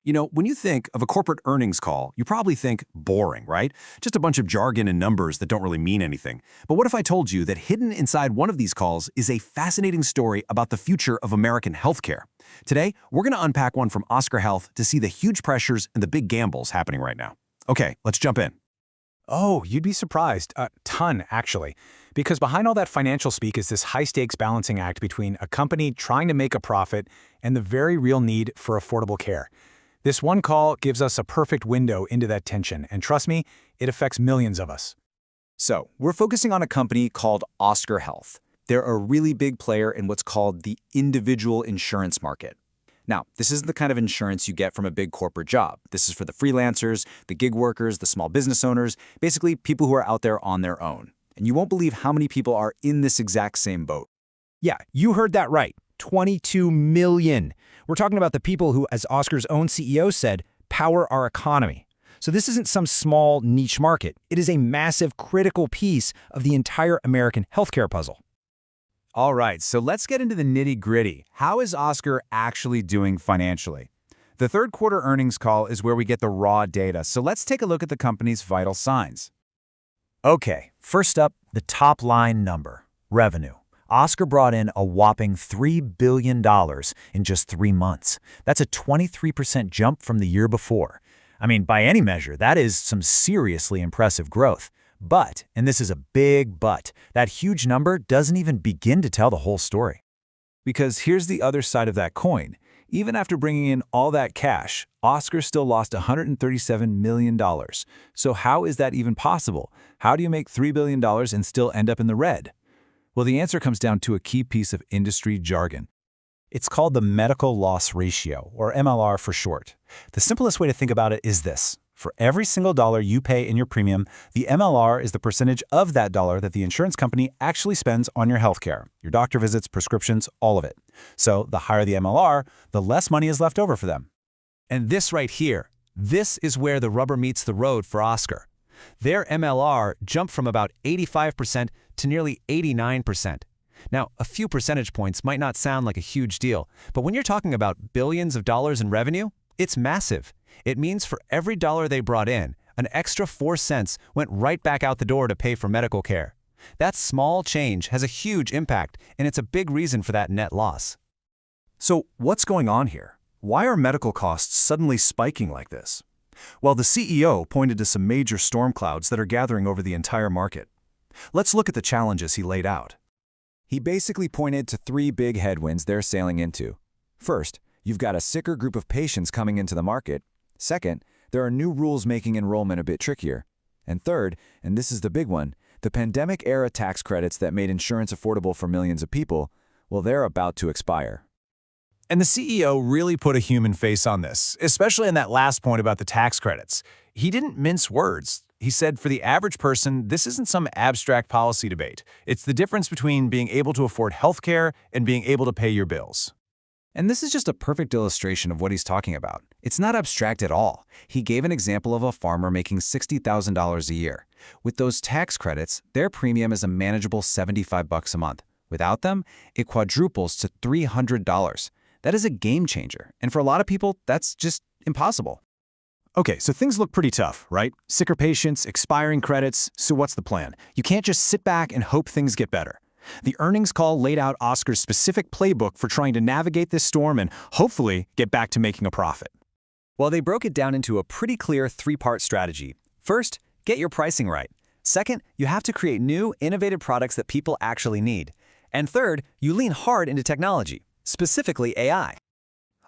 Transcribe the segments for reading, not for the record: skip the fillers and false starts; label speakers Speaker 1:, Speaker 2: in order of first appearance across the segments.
Speaker 1: When you think of a corporate earnings call, you probably think boring, right? Just a bunch of jargon and numbers that don't really mean anything. But what if I told you that hidden inside one of these calls is a fascinating story about the future of American healthcare? Today, we're going to unpack one from Oscar Health to see the huge pressures and the big gambles happening right now. Okay, let's jump in.
Speaker 2: Oh, you'd be surprised. A ton, actually. Because behind all that financial speak is this high-stakes balancing act between a company trying to make a profit and the very real need for affordable care. This one call gives us a perfect window into that tension, and trust me, it affects millions of us.
Speaker 3: So, we're focusing on a company called Oscar Health. They're a really big player in what's called the individual insurance market. Now, this isn't the kind of insurance you get from a big corporate job. This is for the freelancers, the gig workers, the small business owners, basically people who are out there on their own. And you won't believe how many people are in this exact same boat.
Speaker 4: Yeah, you heard that right. 22 million. We're talking about the people who, as Oscar's own CEO said, power our economy. So this isn't some small niche market. It is a massive, critical piece of the entire American healthcare puzzle.
Speaker 5: All right, so let's get into the nitty-gritty. How is Oscar actually doing financially? The third quarter earnings call is where we get the raw data, so let's take a look at the company's vital signs.
Speaker 6: Okay, first up, the top line number, revenue. Oscar brought in a whopping $3 billion in just 3 months. That's a 23% jump from the year before. I mean, by any measure, that is some seriously impressive growth. But, and this is a big but, that huge number doesn't even begin to tell the whole story.
Speaker 5: Because here's the other side of that coin. Even after bringing in all that cash, Oscar still lost $137 million. So how is that even possible? How do you make $3 billion and still end up in the red? Well, the answer comes down to a key piece of industry jargon.
Speaker 2: It's called the medical loss ratio, or MLR for short. The simplest way to think about it is this. For every single dollar you pay in your premium, the MLR is the percentage of that dollar that the insurance company actually spends on your healthcare, your doctor visits, prescriptions, all of it. So the higher the MLR, the less money is left over for them.
Speaker 7: And this right here, this is where the rubber meets the road for Oscar. Their MLR jumped from about 85% to nearly 89%. Now, a few percentage points might not sound like a huge deal, but when you're talking about billions of dollars in revenue, it's massive. It means for every dollar they brought in, an extra 4 cents went right back out the door to pay for medical care. That small change has a huge impact, and it's a big reason for that net loss.
Speaker 1: So what's going on here? Why are medical costs suddenly spiking like this? Well, the CEO pointed to some major storm clouds that are gathering over the entire market. Let's look at the challenges he laid out.
Speaker 3: He basically pointed to 3 big headwinds they're sailing into. First, you've got a sicker group of patients coming into the market. Second, there are new rules making enrollment a bit trickier. And third, and this is the big one, the pandemic-era tax credits that made insurance affordable for millions of people, well, they're about to expire.
Speaker 2: And the CEO really put a human face on this, especially on that last point about the tax credits. He didn't mince words. He said for the average person, this isn't some abstract policy debate. It's the difference between being able to afford healthcare and being able to pay your bills.
Speaker 3: And this is just a perfect illustration of what he's talking about. It's not abstract at all. He gave an example of a farmer making $60,000 a year. With those tax credits, their premium is a manageable $75 a month. Without them, it quadruples to $300. That is a game changer. And for a lot of people, that's just impossible.
Speaker 4: Okay, so things look pretty tough, right? Sicker patients, expiring credits. So what's the plan? You can't just sit back and hope things get better. The earnings call laid out Oscar's specific playbook for trying to navigate this storm and hopefully get back to making a profit.
Speaker 3: Well, they broke it down into a pretty clear 3-part strategy. First, get your pricing right. Second, you have to create new, innovative products that people actually need. And third, you lean hard into technology, specifically AI.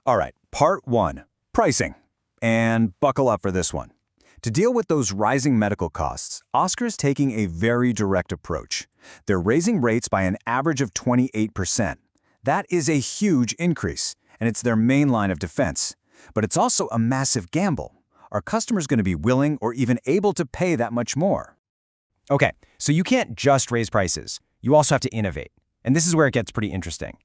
Speaker 5: All right, part 1, pricing. And buckle up for this one. To deal with those rising medical costs, Oscar's taking a very direct approach. They're raising rates by an average of 28%. That is a huge increase, and it's their main line of defense. But it's also a massive gamble. Are customers going to be willing or even able to pay that much more?
Speaker 4: Okay, so you can't just raise prices. You also have to innovate. And this is where it gets pretty interesting.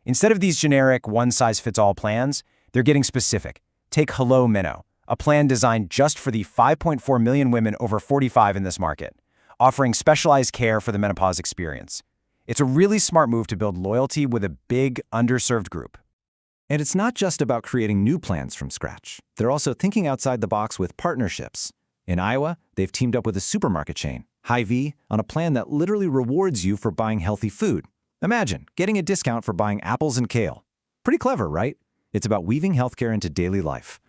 Speaker 4: Instead of these generic one-size-fits-all plans, they're getting specific. Take Hello Minnow, a plan designed just for the 5.4 million women over 45 in this market, offering specialized care for the menopause experience. It's a really smart move to build loyalty with a big, underserved group.
Speaker 3: And it's not just about creating new plans from scratch. They're also thinking outside the box with partnerships. In Iowa, they've teamed up with a supermarket chain, Hy-Vee, on a plan that literally rewards you for buying healthy food. Imagine getting a discount for buying apples and kale. Pretty clever, right? It's about weaving healthcare into daily life.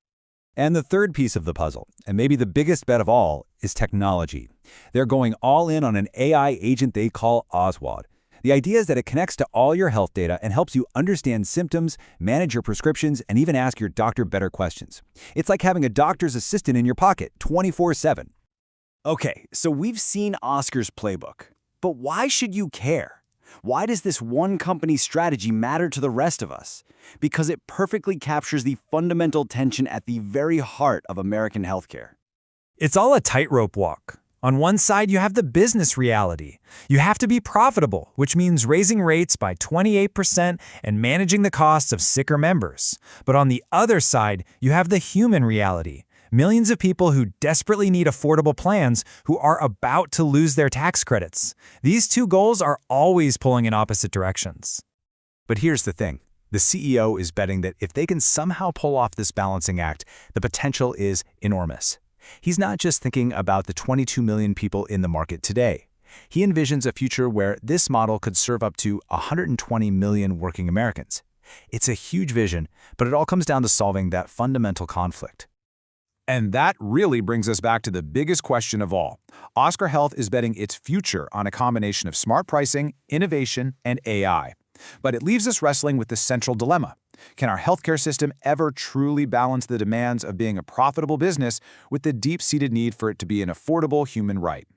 Speaker 5: And the third piece of the puzzle, and maybe the biggest bet of all, is technology. They're going all in on an AI agent they call Oswald. The idea is that it connects to all your health data and helps you understand symptoms, manage your prescriptions, and even ask your doctor better questions. It's like having a doctor's assistant in your pocket 24/7.
Speaker 3: Okay, so we've seen Oscar's playbook. But why should you care? Why does this one company strategy matter to the rest of us? Because it perfectly captures the fundamental tension at the very heart of American healthcare.
Speaker 6: It's all a tightrope walk. On one side, you have the business reality. You have to be profitable, which means raising rates by 28% and managing the costs of sicker members. But on the other side, you have the human reality. Millions of people who desperately need affordable plans who are about to lose their tax credits. These two goals are always pulling in opposite directions.
Speaker 2: But here's the thing. The CEO is betting that if they can somehow pull off this balancing act, the potential is enormous. He's not just thinking about the 22 million people in the market today. He envisions a future where this model could serve up to 120 million working Americans. It's a huge vision, but it all comes down to solving that fundamental conflict.
Speaker 5: And that really brings us back to the biggest question of all. Oscar Health is betting its future on a combination of smart pricing, innovation, and AI. But it leaves us wrestling with the central dilemma. Can our healthcare system ever truly balance the demands of being a profitable business with the deep-seated need for it to be an affordable human right?